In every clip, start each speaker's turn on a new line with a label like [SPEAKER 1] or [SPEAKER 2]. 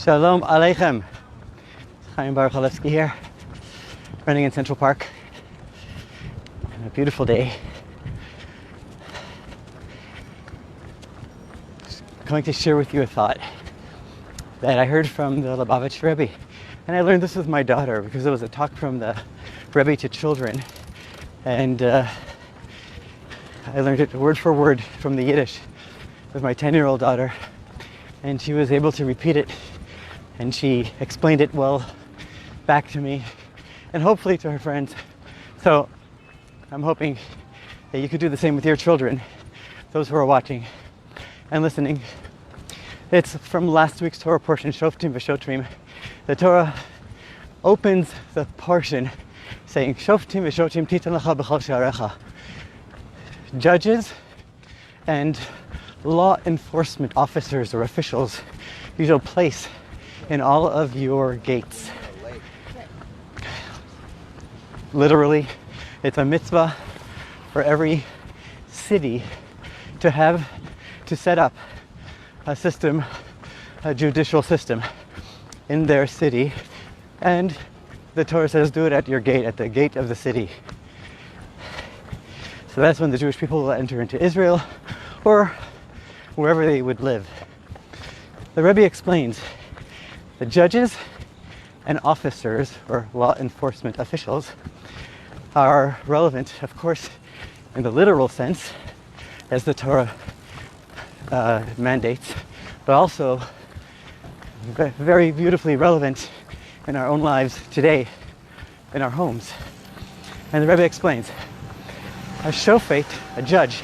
[SPEAKER 1] Shalom Aleichem. Chaim Baruch Halevsky here, running in Central Park. A beautiful day. Just going to share with you a thought that I heard from the Lubavitch Rebbe. And I learned this with my daughter because it was a talk from the Rebbe to children. And I learned it word for word from the Yiddish with my 10-year-old daughter. And she was able to repeat it. And she explained it well back to me and hopefully to her friends. So I'm hoping that you could do the same with your children, those who are watching and listening. It's from last week's Torah portion, Shoftim v'Shotrim. The Torah opens the portion saying, Shoftim v'Shotrim titan lecha b'chol she'arecha. Judges and law enforcement officers or officials you shall place in all of your gates. Literally, it's a mitzvah for every city to set up a system, a judicial system in their city. And the Torah says do it at your gate, at the gate of the city. So that's when the Jewish people will enter into Israel or wherever they would live. The Rebbe explains the judges and officers or law enforcement officials are relevant, of course, in the literal sense, as the Torah mandates, but also very beautifully relevant in our own lives today, in our homes. And the Rebbe explains, a shofet, a judge,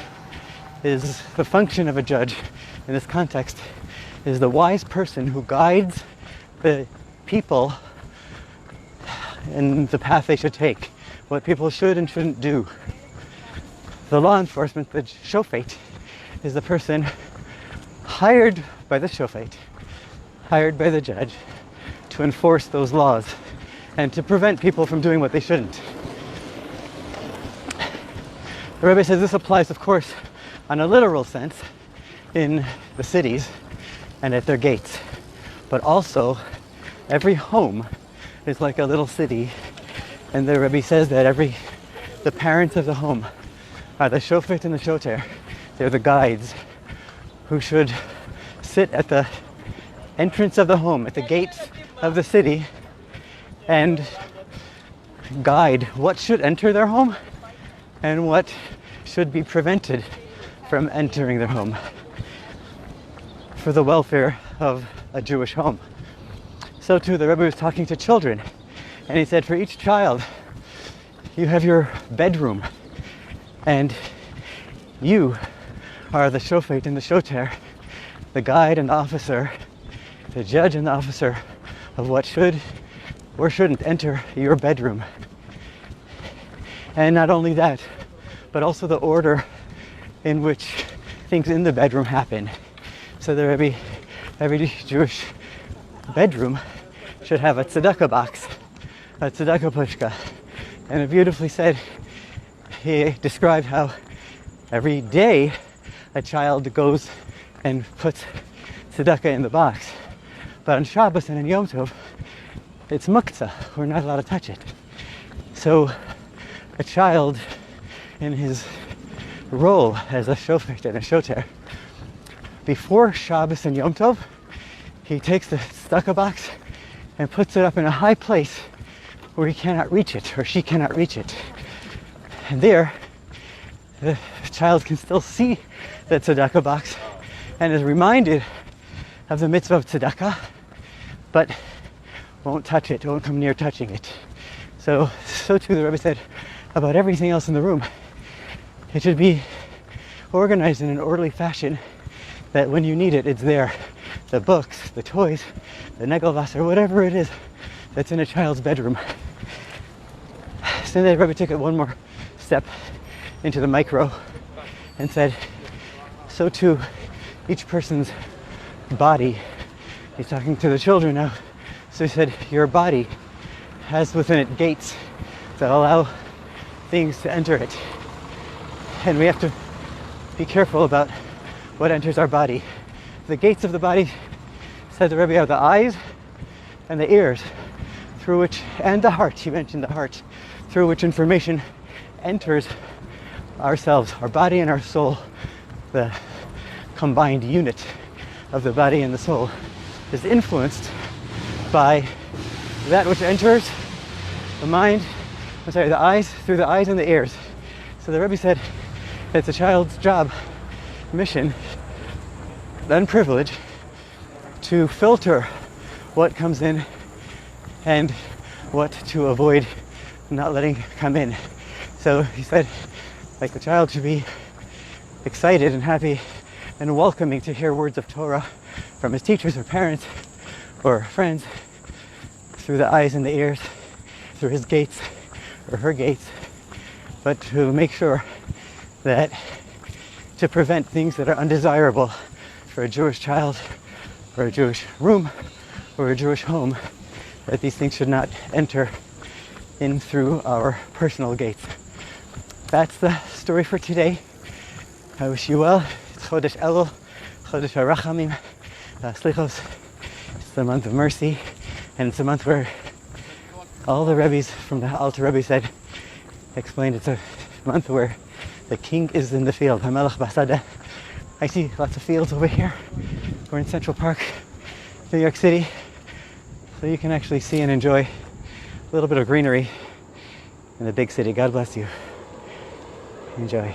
[SPEAKER 1] is the function of a judge in this context, is the wise person who guides the people in the path they should take, what people should and shouldn't do. The law enforcement, the shofet, is the person hired by the shofet, hired by the judge, to enforce those laws and to prevent people from doing what they shouldn't. The Rebbe says this applies, of course, on a literal sense in the cities and at their gates, but also every home is like a little city, and the Rebbe says that the parents of the home are the shofet and the shoter. They're the guides who should sit at the entrance of the home, at the gates of the city, and guide what should enter their home and what should be prevented from entering their home for the welfare of a Jewish home. So too, the Rebbe was talking to children, and he said for each child, you have your bedroom, and you are the shofet and the shoter, the guide and the officer, the judge and the officer of what should or shouldn't enter your bedroom. And not only that, but also the order in which things in the bedroom happen. So every Jewish bedroom should have a tzedakah box, a tzedakah pushka. And it beautifully said, he described how every day a child goes and puts tzedakah in the box. But on Shabbos and on Yom Tov, it's muktzah. We're not allowed to touch it. So a child in his role as a shofet and a shoter, before Shabbos and Yom Tov, he takes the tzedakah box and puts it up in a high place where he cannot reach it, or she cannot reach it. And there, the child can still see the tzedakah box and is reminded of the mitzvah of tzedakah, but won't touch it, won't come near touching it. So too the Rebbe said about everything else in the room. It should be organized in an orderly fashion that when you need it, it's there. The books, the toys, the negelwasser, whatever it is that's in a child's bedroom. So then the Rebbe took it one more step into the micro and said, so too, each person's body, he's talking to the children now, so he said, your body has within it gates that allow things to enter it. And we have to be careful about what enters our body. The gates of the body said the Rebbe have the eyes and the ears through which, and the heart, he mentioned the heart, through which information enters ourselves, our body and our soul. The combined unit of the body and the soul is influenced by that which enters the mind, the eyes, through the eyes and the ears. So the Rebbe said it's a child's job, mission, and privilege to filter what comes in and what to avoid not letting come in. So he said, like, the child should be excited and happy and welcoming to hear words of Torah from his teachers or parents or friends through the eyes and the ears, through his gates or her gates, but to make sure that to prevent things that are undesirable for a Jewish child or a Jewish room or a Jewish home, that these things should not enter in through our personal gates. That's the story for today. I wish you well. It's Chodesh Elul, Chodesh HaRachamim, Slichos. It's the month of mercy, and it's a month where all the Rebbes from the Alter Rebbe explained it's a month where the king is in the field, HaMelech Basadeh. I see lots of fields over here. We're in Central Park, New York City, so you can actually see and enjoy a little bit of greenery in the big city. God bless you. Enjoy.